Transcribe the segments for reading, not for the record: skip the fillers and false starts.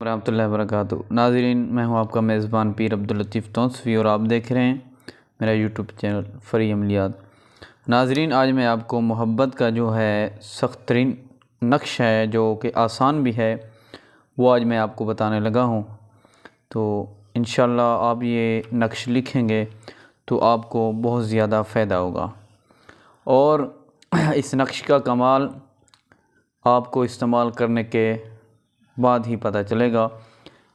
रहमतुल्लाहि व बरकातुहू। नाज़रीन, मैं हूं आपका मेज़बान पीर अब्दुल लतीफ़ तौंसफ़ी और आप देख रहे हैं मेरा यूट्यूब चैनल फ़री अमलियात। नाज़रीन, आज मैं आपको मोहब्बत का जो है सख्त तरीन नक्श है, जो कि आसान भी है, वो आज मैं आपको बताने लगा हूं। तो इंशाअल्लाह आप ये नक्श लिखेंगे तो आपको बहुत ज़्यादा फ़ायदा होगा। और इस नक्श का कमाल आपको इस्तेमाल करने के बाद ही पता चलेगा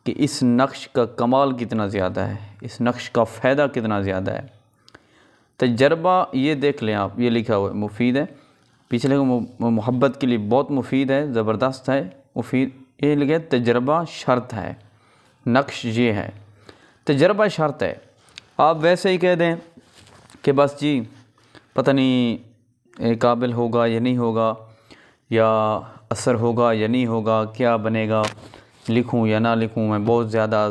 कि इस नक्श का कमाल कितना ज़्यादा है, इस नक्श का फ़ायदा कितना ज़्यादा है। तजर्बा ये देख लें आप, ये लिखा हुआ है, मुफीद है, पिछले मोहब्बत के लिए बहुत मुफीद है, ज़बरदस्त है, मुफीद। ये लिखे तजर्बा शर्त है, नक्श ये है, तजर्बा शर्त है। आप वैसे ही कह दें कि बस जी पता नहीं काबिल होगा या नहीं होगा, या असर होगा या नहीं होगा, क्या बनेगा, लिखूं या ना लिखूं, मैं बहुत ज़्यादा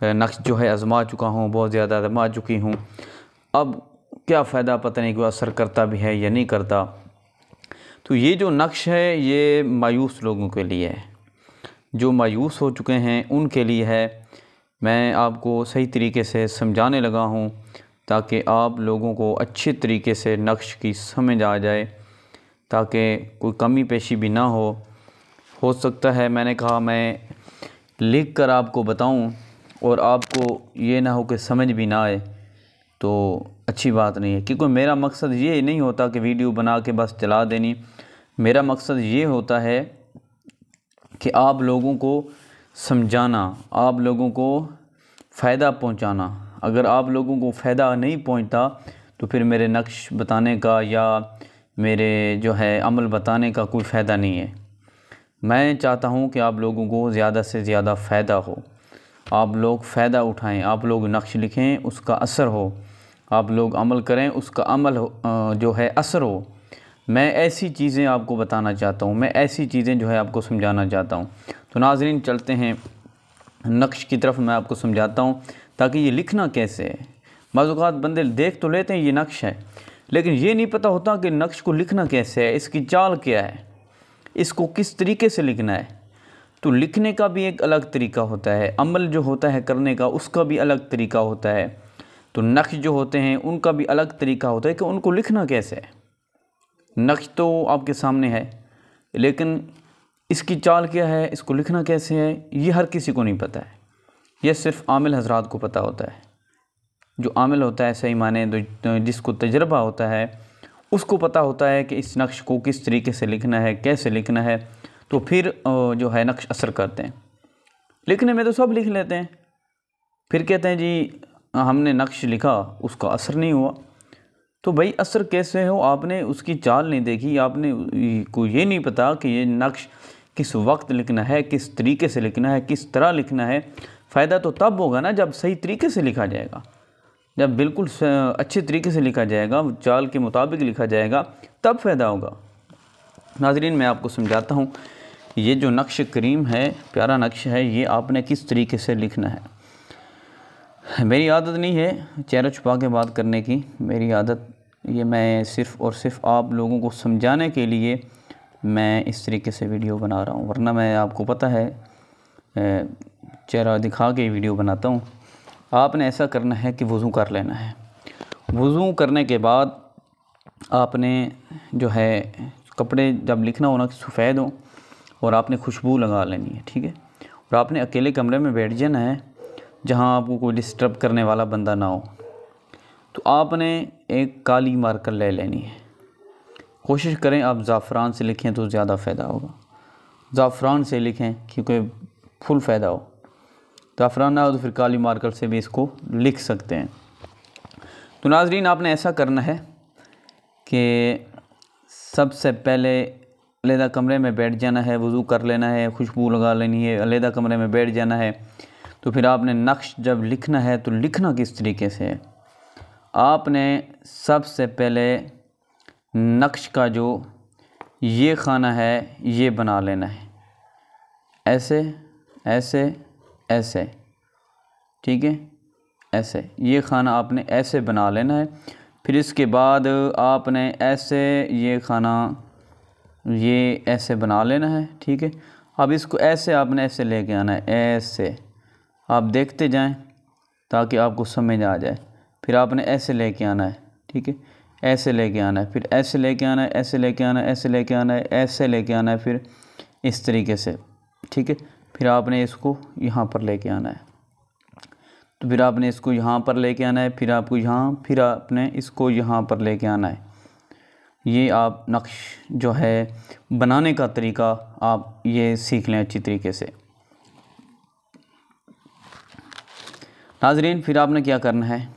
नक्श जो है आज़मा चुका हूं, बहुत ज़्यादा आज़मा चुकी हूं, अब क्या फ़ायदा, पता नहीं कोई असर करता भी है या नहीं करता। तो ये जो नक्श है ये मायूस लोगों के लिए है, जो मायूस हो चुके हैं उनके लिए है। मैं आपको सही तरीके से समझाने लगा हूं ताकि आप लोगों को अच्छे तरीके से नक्श की समझ आ जाए, ताकि कोई कमी पेशी भी ना हो सकता है मैंने कहा मैं लिख कर आपको बताऊं और आपको ये ना हो कि समझ भी ना आए, तो अच्छी बात नहीं है। क्योंकि मेरा मकसद ये नहीं होता कि वीडियो बना के बस चला देनी। मेरा मकसद ये होता है कि आप लोगों को समझाना, आप लोगों को फ़ायदा पहुंचाना। अगर आप लोगों को फ़ायदा नहीं पहुंचता तो फिर मेरे नक्श बताने का या मेरे जो है अमल बताने का कोई फ़ायदा नहीं है। मैं चाहता हूं कि आप लोगों को ज़्यादा से ज़्यादा फ़ायदा हो, आप लोग फ़ायदा उठाएं, आप लोग नक्श लिखें, उसका असर हो, आप लोग अमल करें, उसका अमल जो है असर हो। मैं ऐसी चीज़ें आपको बताना चाहता हूं, मैं ऐसी चीज़ें जो है आपको समझाना चाहता हूं। तो नाज़रीन, चलते हैं नक्श की तरफ, मैं आपको समझाता हूं ताकि ये लिखना कैसे है। बाज़ औक़ात बंदे देख तो लेते हैं ये नक्श है, लेकिन ये नहीं पता होता कि नक्श को लिखना कैसे है, इसकी चाल क्या है, इसको किस तरीके से लिखना है। तो लिखने का भी एक अलग तरीका होता है, अमल जो होता है करने का उसका भी अलग तरीका होता है। तो नक्श जो होते हैं उनका भी अलग तरीका होता है कि उनको लिखना कैसे है। नक्श तो आपके सामने है, लेकिन इसकी चाल क्या है, इसको लिखना कैसे है, ये हर किसी को नहीं पता है। यह सिर्फ़ आमिल हज़रात को पता होता है। जो आमिल होता है, सही माने जिसको तजर्बा होता है, उसको पता होता है कि इस नक्श को किस तरीके से लिखना है, कैसे लिखना है। तो फिर जो है नक्श असर करते हैं। लिखने में तो सब लिख लेते हैं, फिर कहते हैं जी हमने नक्श लिखा, उसका असर नहीं हुआ। तो भाई असर कैसे हो, आपने उसकी चाल नहीं देखी, आपने को ये नहीं पता कि ये नक्श किस वक्त लिखना है, किस तरीके से लिखना है, किस तरह लिखना है। फ़ायदा तो तब होगा ना जब सही तरीके से लिखा जाएगा, जब बिल्कुल अच्छे तरीके से लिखा जाएगा, चाल के मुताबिक लिखा जाएगा, तब फ़ायदा होगा। नाज़रीन, मैं आपको समझाता हूँ, ये जो नक्श करीम है, प्यारा नक्श है, ये आपने किस तरीके से लिखना है। मेरी आदत नहीं है चेहरा छुपा के बात करने की, मेरी आदत ये, मैं सिर्फ़ और सिर्फ आप लोगों को समझाने के लिए मैं इस तरीके से वीडियो बना रहा हूँ, वरना मैं आपको पता है चेहरा दिखा के वीडियो बनाता हूँ। आपने ऐसा करना है कि वज़ू कर लेना है। वज़ू करने के बाद आपने जो है कपड़े जब लिखना हो ना कि सफ़ेद हो, और आपने खुशबू लगा लेनी है, ठीक है। और आपने अकेले कमरे में बैठ जाना है जहाँ आपको कोई डिस्टर्ब करने वाला बंदा ना हो। तो आपने एक काली मार्कर ले लेनी है। कोशिश करें आप ज़ाफ़रान से लिखें तो ज़्यादा फ़ायदा होगा, ज़ाफ़रान से लिखें क्योंकि फुल फ़ायदा हो। ज़ाफ़रान ना हो तो फिर काली मार्कर से भी इसको लिख सकते हैं। तो नाज़रीन, आपने ऐसा करना है कि सबसे पहले अलहदा कमरे में बैठ जाना है, वज़ू कर लेना है, खुशबू लगा लेनी है, अलहदा कमरे में बैठ जाना है। तो फिर आपने नक्श जब लिखना है तो लिखना किस तरीके से है, आपने सबसे पहले नक्श का जो ये खाना है ये बना लेना है, ऐसे ऐसे ऐसे, ठीक है, ऐसे ये खाना आपने ऐसे बना लेना है। फिर इसके बाद आपने ऐसे ये खाना ये ऐसे बना लेना है, ठीक है। अब इसको ऐसे आपने ऐसे लेके आना है, ऐसे आप देखते जाएं ताकि आपको समझ आ जाए। फिर आपने ऐसे लेके आना है, ठीक है, ऐसे लेके आना है, फिर ऐसे लेके आना है, ऐसे लेके आना है, ऐसे लेके आना है, ऐसे लेके आना है, फिर इस तरीके से, ठीक है। फिर आपने इसको यहाँ पर लेके आना है, तो फिर आपने इसको यहाँ पर लेके आना है, फिर आपको यहाँ, फिर आपने इसको यहाँ पर लेके आना है। ये आप नक्श जो है बनाने का तरीका आप ये सीख लें अच्छी तरीके से। नाज़रीन, फिर आपने क्या करना है,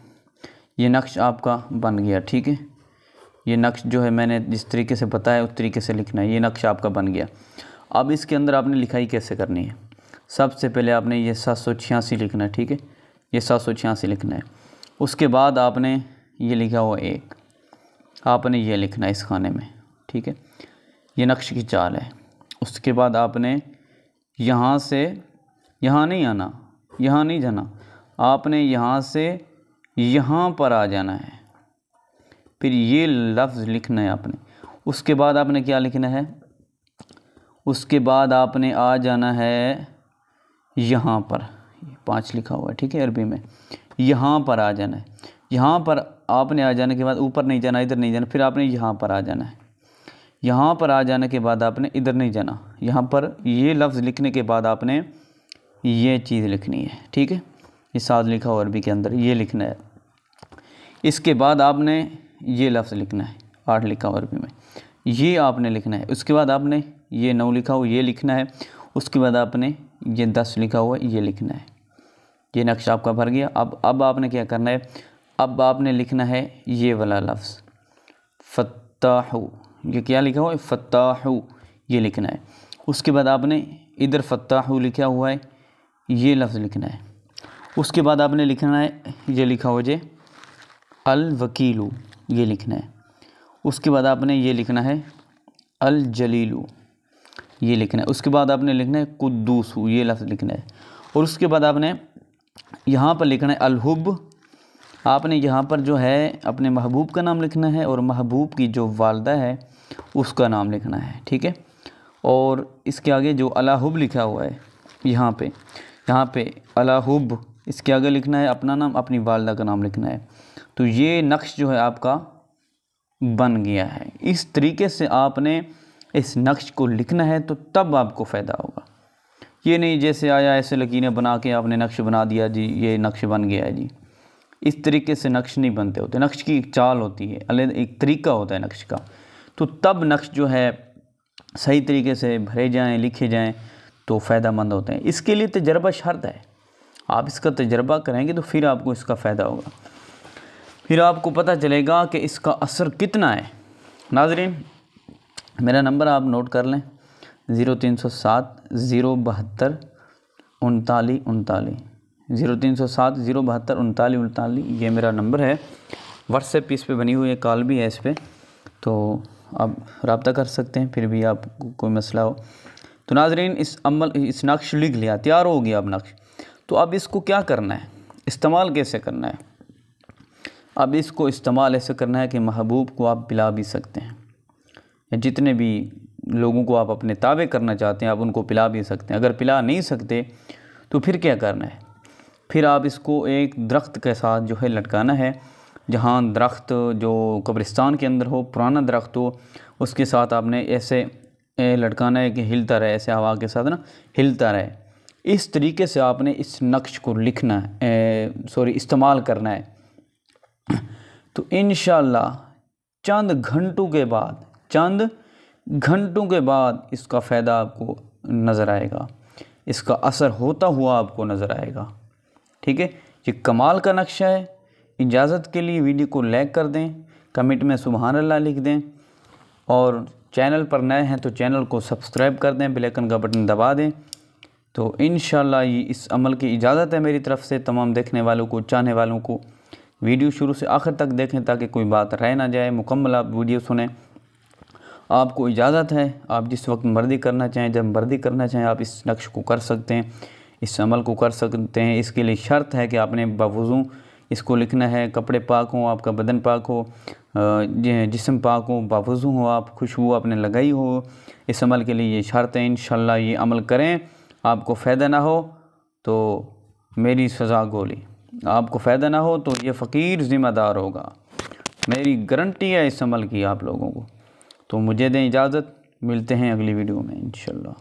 ये नक्श आपका बन गया, ठीक है। ये नक्श जो है मैंने जिस तरीके से बताया उस तरीके से लिखना है। ये नक्श आपका बन गया। अब इसके अंदर आपने लिखाई कैसे करनी है। सबसे पहले आपने ये 786 लिखना है, ठीक है, ये 786 लिखना है। उसके बाद आपने ये लिखा हुआ 1, आपने ये लिखना है इस खाने में, ठीक है। ये नक्श की चाल है। उसके बाद आपने यहाँ से यहाँ नहीं आना, यहाँ नहीं जाना, आपने यहाँ से यहाँ पर आ जाना है, फिर ये लफ्ज़ लिखना है आपने। उसके बाद आपने क्या लिखना है, उसके बाद आपने आ जाना है यहाँ पर, 5 लिखा हुआ है, ठीक है, अरबी में। यहाँ पर आ जाना है। यहाँ पर आपने आ जाने के बाद ऊपर नहीं जाना, इधर नहीं जाना, फिर आपने यहाँ पर आ जाना है। यहाँ पर आ जाने के बाद आपने इधर नहीं जाना, यहाँ पर ये लफ्ज़ लिखने के बाद आपने ये चीज़ लिखनी है, ठीक है। ये 7 लिखा हुआ अरबी के अंदर, ये लिखना है। इसके बाद आपने ये लफ्ज़ लिखना है, 8 लिखा हुआ अरबी में, ये आपने लिखना है। उसके बाद आपने ये 9 लिखा हुआ ये लिखना है। उसके बाद आपने ये 10 लिखा हुआ ये लिखना है। ये नक्शा आपका भर गया। अब आपने क्या करना है, अब आपने लिखना है ये वाला लफ्ज़ फ़त्ताहु। ये क्या लिखा हुआ है, फ़त्ताहु, ये लिखना है। उसके बाद आपने इधर फ़त्ताहु लिखा हुआ है, ये लफ्ज़ लिखना है। उसके बाद आपने लिखना है ये लिखा हुआ जे अल वकीलू, ये लिखना है। उसके बाद आपने ये लिखना है अल जलीलू, ये लिखना है। उसके बाद आपने लिखना है कुद्दूसु, ये लफ्ज़ लिखना है। और उसके बाद आपने यहाँ पर लिखना है अल हुब। आपने यहाँ पर जो है अपने महबूब का नाम लिखना है और महबूब की जो वालदा है उसका नाम लिखना है, ठीक है। और इसके आगे जो अला हुब लिखा हुआ है यहाँ पे अला हुब, इसके आगे लिखना है अपना नाम, अपनी वालदा का नाम लिखना है। तो ये नक्श जो है आपका बन गया है। इस तरीके से आपने इस नक्श को लिखना है तो तब आपको फ़ायदा होगा। ये नहीं जैसे आया ऐसे लकीरें बना के आपने नक्श बना दिया जी, ये नक्श बन गया है जी। इस तरीके से नक्श नहीं बनते होते। नक्श की एक चाल होती है, अलग एक तरीका होता है नक्श का। तो तब नक्श जो है सही तरीके से भरे जाएं, लिखे जाएं तो फ़ायदामंद होते हैं। इसके लिए तजर्बा शर्त है। आप इसका तजर्बा करेंगे तो फिर आपको इसका फ़ायदा होगा, फिर आपको पता चलेगा कि इसका असर कितना है। नाज़रीन, मेरा नंबर आप नोट कर लें, 0307 072 39 39, 0307 072 39 39, ये मेरा नंबर है। व्हाट्सएप इस पे बनी हुई है, कॉल भी है इस पर, तो आप रब्ता कर सकते हैं फिर भी आपको कोई मसला हो तो। नाज़रीन, इस नक्श लिख लिया, तैयार हो गया अब नक्श। तो अब इसको क्या करना है, इस्तेमाल कैसे करना है। अब इसको इस्तेमाल ऐसे करना है कि महबूब को आप पिला भी सकते हैं, या जितने भी लोगों को आप अपने ताबे करना चाहते हैं आप उनको पिला भी सकते हैं। अगर पिला नहीं सकते तो फिर क्या करना है, फिर आप इसको एक दरख्त के साथ जो है लटकाना है। जहाँ दरख्त जो कब्रिस्तान के अंदर हो, पुराना दरख्त हो, उसके साथ आपने ऐसे लटकाना है कि हिलता रहे, ऐसे हवा के साथ ना हिलता रहे। इस तरीके से आपने इस नक्श को लिखना है, इस्तेमाल करना है। तो इंशाअल्लाह चंद घंटों के बाद इसका फ़ायदा आपको नज़र आएगा, इसका असर होता हुआ आपको नज़र आएगा, ठीक है। ये कमाल का नक्शा है। इजाज़त के लिए वीडियो को लाइक कर दें, कमेंट में सुभान अल्लाह लिख दें, और चैनल पर नए हैं तो चैनल को सब्सक्राइब कर दें, बेल आइकन का बटन दबा दें। तो इंशाअल्लाह ये इस अमल की इजाज़त है मेरी तरफ़ से तमाम देखने वालों को, चाहने वालों को। वीडियो शुरू से आखिर तक देखें ताकि कोई बात रह ना जाए, मुकम्मल आप वीडियो सुनें। आपको इजाज़त है, आप जिस वक्त मर्ज़ी करना चाहें, जब मर्ज़ी करना चाहें आप इस नक्श को कर सकते हैं, इस अमल को कर सकते हैं। इसके लिए शर्त है कि आपने बावज़ू इसको लिखना है। कपड़े पाक हों, आपका बदन पाक हो, जिस्म पाक हो, बावज़ू हो, आप खुशबू आपने लगाई हो। इस अमल के लिए ये शर्त है। इंशाल्लाह ये अमल करें, आपको फ़ायदा ना हो तो मेरी सज़ा गोली, आपको फ़ायदा ना हो तो ये फ़कीर ज़िम्मेदार होगा। मेरी गारंटी है इस अमल की आप लोगों को। तो मुझे दें इजाज़त, मिलते हैं अगली वीडियो में इंशाल्लाह।